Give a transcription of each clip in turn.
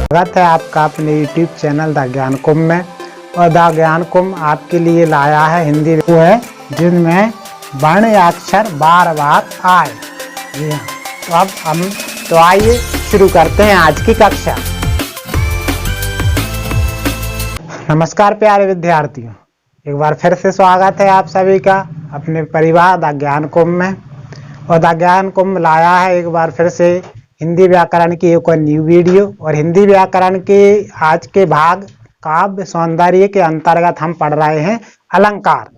स्वागत है आपका अपने YouTube चैनल द ज्ञान कुंभ में। और द ज्ञान कुंभ आपके लिए लाया है हिंदी वो है जिनमें वर्ण या अक्षर बार बार आए। जी हाँ, तो आइए शुरू करते हैं आज की कक्षा। नमस्कार प्यारे विद्यार्थियों, एक बार फिर से स्वागत है आप सभी का अपने परिवार द ज्ञान कुंभ में। और द ज्ञान कुंभ लाया है एक बार फिर से हिंदी व्याकरण की एक और न्यू वीडियो। और हिंदी व्याकरण के आज के भाग काव्य सौंदर्य के अंतर्गत हम पढ़ रहे हैं अलंकार।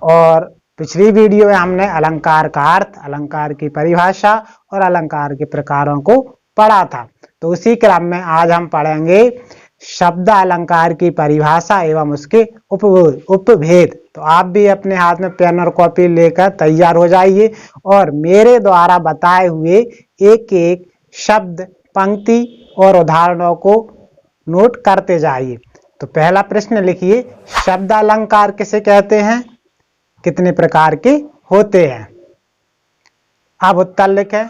और पिछली वीडियो में हमने अलंकार का अर्थ, अलंकार की परिभाषा और अलंकार के प्रकारों को पढ़ा था। तो उसी क्रम में आज हम पढ़ेंगे शब्द अलंकार की परिभाषा एवं उसके उपभेद। तो आप भी अपने हाथ में पेन और कॉपी लेकर तैयार हो जाइए और मेरे द्वारा बताए हुए एक एक शब्द, पंक्ति और उदाहरणों को नोट करते जाइए। तो पहला प्रश्न लिखिए, शब्द अलंकार किसे कहते हैं, कितने प्रकार के होते हैं। अब उत्तर लिखें।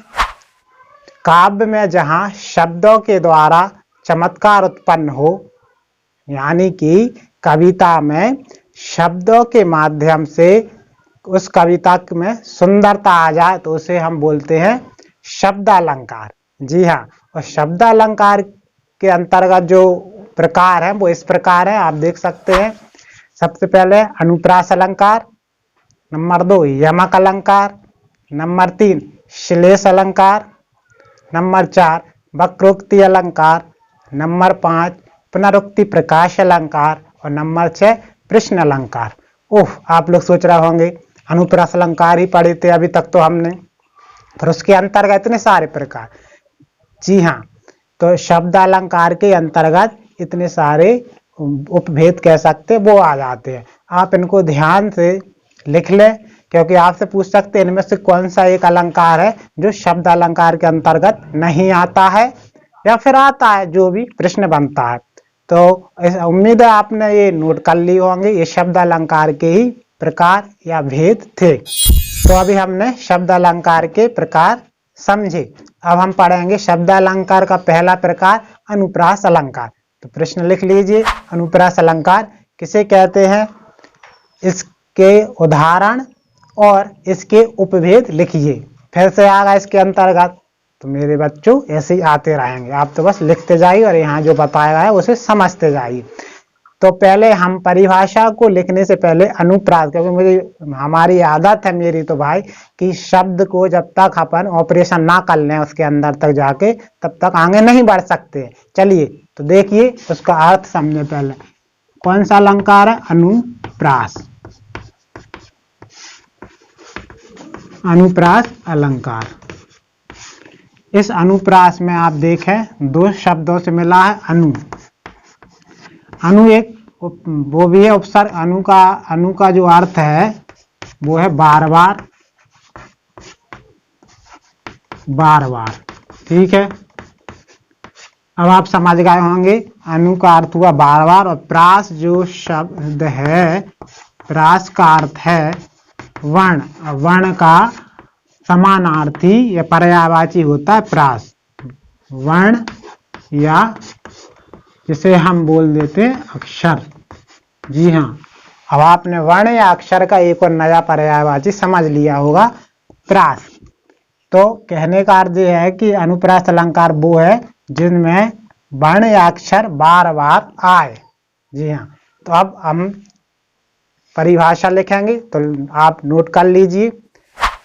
काव्य में जहां शब्दों के द्वारा चमत्कार उत्पन्न हो, यानी कि कविता में शब्दों के माध्यम से उस कविता में सुंदरता आ जाए, तो उसे हम बोलते हैं शब्द अलंकार। जी हाँ, और शब्द अलंकार के अंतर्गत जो प्रकार है वो इस प्रकार है, आप देख सकते हैं। सबसे पहले अनुप्रास अलंकार, नंबर 2 यमक अलंकार, नंबर 3 श्लेष अलंकार, नंबर 4 वक्रोक्ति अलंकार, नंबर 5 पुनरुक्ति प्रकाश अलंकार और नंबर 6 प्रश्न अलंकार। आप लोग सोच रहे होंगे अनुप्रास अलंकार ही पढ़े थे अभी तक तो हमने, फिर उसके अंतर्गत इतने सारे प्रकार। जी हाँ, तो शब्द अलंकार के अंतर्गत इतने सारे उपभेद कह सकते वो आ जाते हैं। आप इनको ध्यान से लिख लें, क्योंकि आपसे पूछ सकते हैं इनमें से कौन सा एक अलंकार है जो शब्द अलंकार के अंतर्गत नहीं आता है या फिर आता है, जो भी प्रश्न बनता है। तो उम्मीद है आपने ये नोट कर लिए होंगे, ये शब्द अलंकार के ही प्रकार या भेद थे। तो अभी हमने शब्द अलंकार के प्रकार समझे। अब हम पढ़ेंगे शब्द अलंकार का पहला प्रकार अनुप्रास अलंकार। तो प्रश्न लिख लीजिए, अनुप्रास अलंकार किसे कहते हैं, इसके उदाहरण और इसके उपभेद लिखिए। फिर से आगा इसके अंतर्गत, तो मेरे बच्चों ऐसे ही आते रहेंगे, आप तो बस लिखते जाइए और यहाँ जो बताया है उसे समझते जाइए। तो पहले हम परिभाषा को लिखने से पहले अनुप्रास, क्योंकि मुझे हमारी आदत है मेरी तो भाई कि शब्द को जब तक अपन ऑपरेशन ना कर लें उसके अंदर तक जाके, तब तक आगे नहीं बढ़ सकते। चलिए तो देखिए उसका अर्थ समझे। पहले कौन सा अलंकार है, अनुप्रास, अनुप्रास अलंकार। इस अनुप्रास में आप देखें दो शब्दों से मिला है अनु। अनु एक वो भी है उपसर्ग। अनु का जो अर्थ है वो है बार बार, बार बार। ठीक है, अब आप समझ गए होंगे अनु का अर्थ हुआ बार बार। और प्रास जो शब्द है, प्रास का अर्थ है वर्ण। वर्ण का समानार्थी या पर्यायवाची होता है प्रास, वर्ण या जिसे हम बोल देते हैं अक्षर। जी हाँ, अब आपने वर्ण या अक्षर का एक और नया पर्यायवाची समझ लिया होगा, प्रास। तो कहने का अर्थ यह है कि अनुप्रास अलंकार वो है जिनमें वर्ण या अक्षर बार बार आए। जी हाँ, तो अब हम परिभाषा लिखेंगे, तो आप नोट कर लीजिए।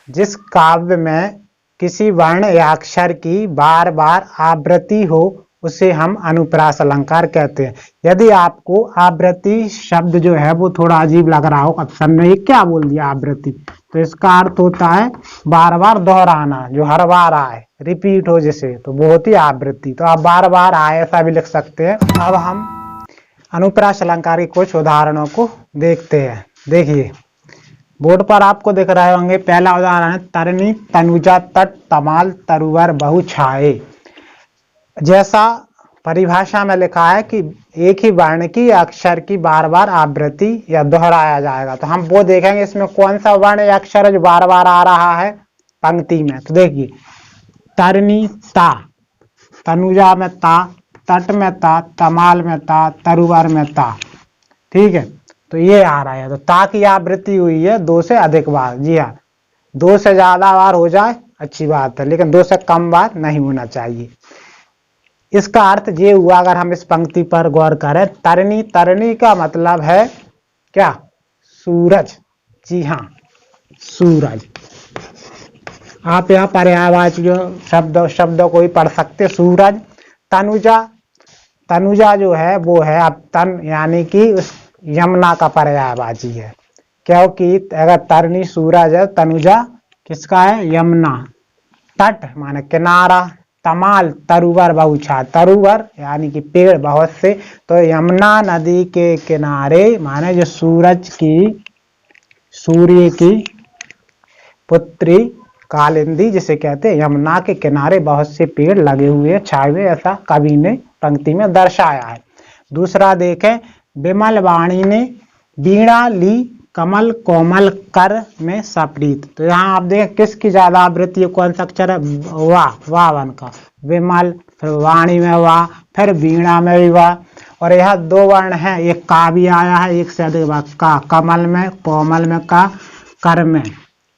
जिस काव्य में किसी वर्ण या अक्षर की बार बार आवृत्ति हो उसे हम अनुप्रास अलंकार कहते हैं। यदि आपको आवृत्ति शब्द जो है वो थोड़ा अजीब लग रहा हो, अब सबने ये क्या बोल दिया आवृत्ति, तो इसका अर्थ होता है बार बार दोहराना, जो हर बार आए, रिपीट हो जिसे, तो वो होती है आवृत्ति। तो आप बार बार आए ऐसा भी लिख सकते हैं। अब हम अनुप्रास अलंकार के कुछ उदाहरणों को देखते हैं। देखिए बोर्ड पर आपको दिख रहे होंगे। पहला उदाहरण है तरनी तनुजा तट तमाल तरुवर बहु छाए। जैसा परिभाषा में लिखा है कि एक ही वर्ण की या अक्षर की बार बार आवृत्ति या दोहराया जाएगा, तो हम वो देखेंगे इसमें कौन सा वर्ण या अक्षर है जो बार बार आ रहा है। पंक्ति में। तो देखिए तरनी ता, तनुजा में ता, तट में ता, तमाल में ता, तरुवर में ता। ठीक है, तो ये आ रहा है। तो ता की आवृत्ति हुई है 2 से अधिक बार। जी हाँ, 2 से ज्यादा बार हो जाए अच्छी बात है, लेकिन 2 से कम बार नहीं होना चाहिए। इसका अर्थ ये हुआ, अगर हम इस पंक्ति पर गौर करें, तरनी, तरनी का मतलब है क्या? सूरज। जी हाँ, सूरज। आप यहाँ पर्यायवाची शब्दों को ही पढ़ सकते। सूरज। तनुजा, तनुजा जो है वो है अब तन यानी कि उस यमुना का पर्यायवाची है, क्योंकि अगर तरनी सूरज है, तनुजा किसका है? यमुना। तट माने किनारा, तमाल तरुवर बहुछा, तरुवर यानी कि पेड़ बहुत से। तो यमुना नदी के किनारे माने जो सूरज की, सूर्य की पुत्री कालिंदी जिसे कहते हैं, यमुना के किनारे बहुत से पेड़ लगे हुए छाए हुए, ऐसा कवि ने पंक्ति में दर्शाया है। दूसरा देखें, विमल वाणी ने वीणा ली कमल कोमल कर में सप्रीत। तो यहाँ आप देखें किसकी ज्यादा आवृत्ति है, कौन सा अक्षर है? वाह, वावन का। विमल, फिर वाणी में वाह, फिर वीणा में भी वाह। और यह 2 वर्ण है, एक का भी आया है, एक से अधिक बार का, कमल में, कोमल में का, कर में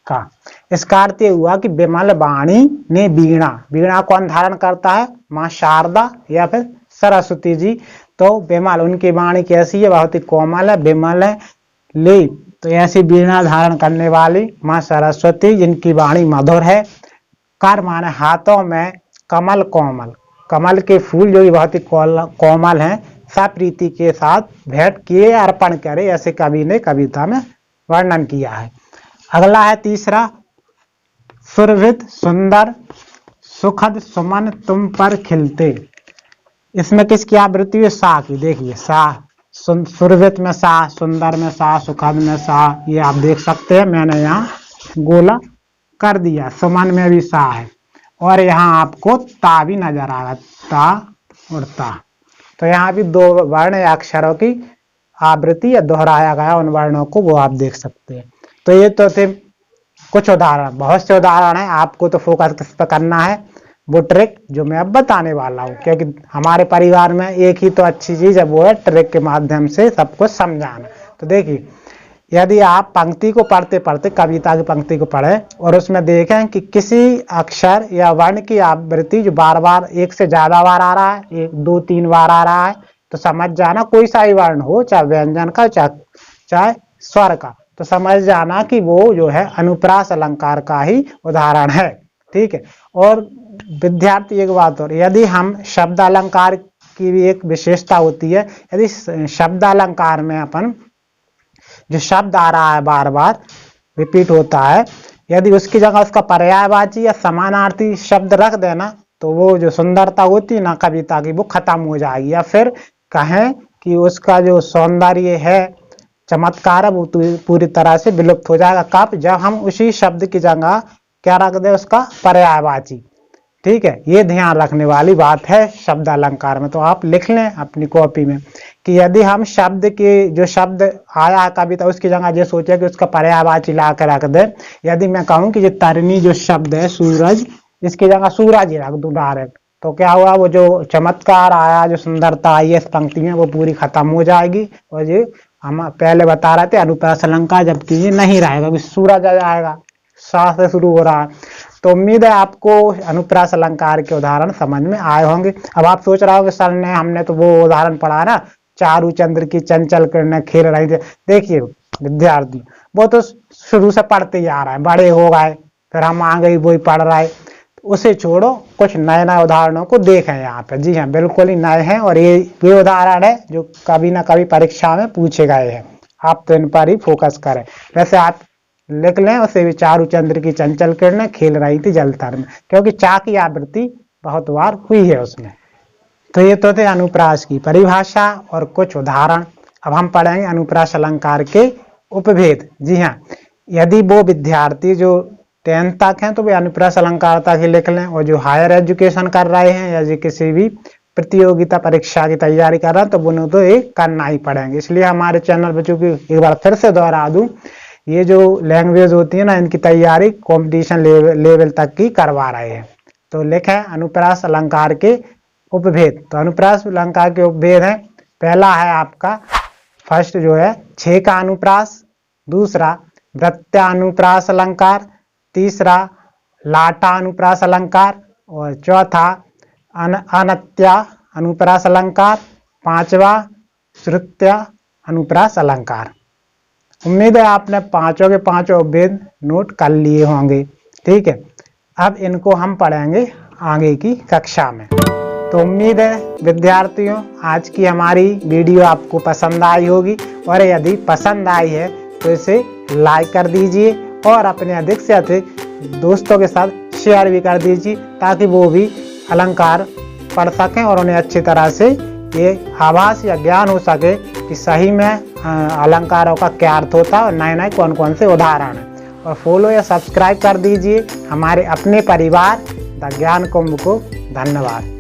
का। इसका अर्थ हुआ कि विमल वाणी ने वीणा, वीणा कौन धारण करता है? माँ शारदा या फिर सरस्वती जी। तो विमल, उनकी वाणी कैसी है? बहुत ही कोमल है, विमल है। ले, तो ऐसी वीणा धारण करने वाली माँ सरस्वती जिनकी वाणी मधुर है। कर माने हाथों में, कमल कोमल, कमल के फूल जो बहुत ही कोमल हैं, सप्रीति के साथ भेंट किए, अर्पण करे, ऐसे कवि ने कविता में वर्णन किया है। अगला है तीसरा, सुरभित सुंदर सुखद सुमन तुम पर खिलते। इसमें किसकी आवृत्ति है? सा की। देखिए सा, सुरभित में सा, सुंदर में सा, सुखद में सा, ये आप देख सकते हैं, मैंने यहाँ गोला कर दिया। सुमन में भी सा है, और यहाँ आपको ता भी नजर आ रहा, ता और ता। तो यहाँ भी 2 वर्ण या अक्षरों की आवृत्ति या दोहराया गया उन वर्णों को, वो आप देख सकते हैं। तो ये तो थे कुछ उदाहरण, बहुत से उदाहरण हैं। आपको तो फोकस किस पर करना है? वो ट्रिक जो मैं अब बताने वाला हूँ, क्योंकि हमारे परिवार में एक ही तो अच्छी चीज है, वो है ट्रिक के माध्यम से सबको समझाना। तो देखिए, यदि आप पंक्ति को पढ़ते पढ़ते, कविता की पंक्ति को पढ़े और उसमें देखें कि किसी अक्षर या वर्ण की आवृत्ति जो बार बार, एक से ज्यादा बार आ रहा है, 1, 2, 3 बार आ रहा है, तो समझ जाना कोई सा ही वर्ण हो, चाहे व्यंजन का, चाहे स्वर का, तो समझ जाना कि वो जो है अनुप्रास अलंकार का ही उदाहरण है। ठीक है। और विद्यार्थी एक बात और, यदि हम शब्द अलंकार की भी एक विशेषता होती है, यदि शब्द अलंकार में अपन जो शब्द आ रहा है बार बार रिपीट होता है, यदि उसकी जगह उसका पर्यायवाची या समानार्थी शब्द रख देना, तो वो जो सुंदरता होती है ना कविता की, वो खत्म हो जाएगी, या फिर कहें कि उसका जो सौंदर्य है, चमत्कार है, वो पूरी तरह से विलुप्त हो जाएगा। कब? जब हम उसी शब्द की जगह क्या रख दे? उसका पर्यायवाची। ठीक है, ये ध्यान रखने वाली बात है शब्द अलंकार में। तो आप लिख लें अपनी कॉपी में कि यदि हम शब्द के, जो शब्द आया है कविता, उसकी जगह ये सोचे कि उसका पर्यायवाची ला कर रख दे। यदि मैं कहूँ कि ये तरनी जो शब्द है सूरज, इसकी जगह सूरज ही रख दूं डायरेक्ट, तो क्या हुआ? वो जो चमत्कार आया, जो सुंदरता आई इस पंक्ति में, वो पूरी खत्म हो जाएगी। और ये हम पहले बता रहे थे अनुप्रास अलंकार, जबकि ये नहीं रहेगा, सूरज आ जाएगा, सा से शुरू हो रहा है। तो उम्मीद है आपको अनुप्रास अलंकार के उदाहरण समझ में आए होंगे। अब आप सोच रहे हो कि सर ने, हमने तो वो उदाहरण पढ़ा ना, चारू चंद्र की चंचल किरणें खेल रही थी। देखिए विद्यार्थी, वो तो शुरू से पढ़ते ही आ रहा है, बड़े हो गए, फिर हम आ गई वही पढ़ रहा है। उसे छोड़ो, कुछ नए नए उदाहरणों को देखें यहाँ पे। जी हाँ, बिल्कुल ही नए हैं, और ये उदाहरण है जो कभी ना कभी परीक्षा में पूछे गए हैं। आप तो इन पर ही फोकस करें। वैसे आप लिख लें उसे भी, चारू चंद्र की चंचल किरणें खेल रही थी जलतर में, क्योंकि चा की आवृत्ति बहुत बार हुई है उसमें। तो ये तो थे अनुप्रास की परिभाषा और कुछ उदाहरण। अब हम पढ़ेंगे अनुप्रास अलंकार के उपभेद। जी हाँ, यदि वो विद्यार्थी जो 10th तक हैं तो वे अनुप्रास अलंकार तक ही लिख लें, और जो हायर एजुकेशन कर रहे हैं या जो किसी भी प्रतियोगिता परीक्षा की तैयारी कर रहे हैं, तो उन्हें तो ये करना ही पड़ेंगे। इसलिए हमारे चैनल पर, चूंकि एक बार फिर से दोहरा दूं, ये जो लैंग्वेज होती है ना, इनकी तैयारी कंपटीशन लेवल तक की करवा रहे हैं। तो लिखे अनुप्रास अलंकार के उपभेद। तो अनुप्रास अलंकार के उपभेद हैं, पहला है आपका फर्स्ट जो है छे का अनुप्रास, दूसरा वृत्तानुप्रास अलंकार, तीसरा लाटा अनुप्रास अलंकार, और चौथा अनत्या अनुप्रास अलंकार, पांचवा श्रुत्या अनुप्रास अलंकार। उम्मीद है आपने पांचों के पांचों उपभेद नोट कर लिए होंगे। ठीक है, अब इनको हम पढ़ेंगे आगे की कक्षा में। तो उम्मीद है विद्यार्थियों आज की हमारी वीडियो आपको पसंद आई होगी, और यदि पसंद आई है तो इसे लाइक कर दीजिए और अपने अधिक से अधिक दोस्तों के साथ शेयर भी कर दीजिए, ताकि वो भी अलंकार पढ़ सकें और उन्हें अच्छी तरह से ये आभास या ज्ञान हो सके कि सही में अलंकारों का क्या अर्थ होता है और नए नए कौन कौन से उदाहरण हैं। और फॉलो या सब्सक्राइब कर दीजिए हमारे अपने परिवार द ज्ञान कुंभ को। धन्यवाद।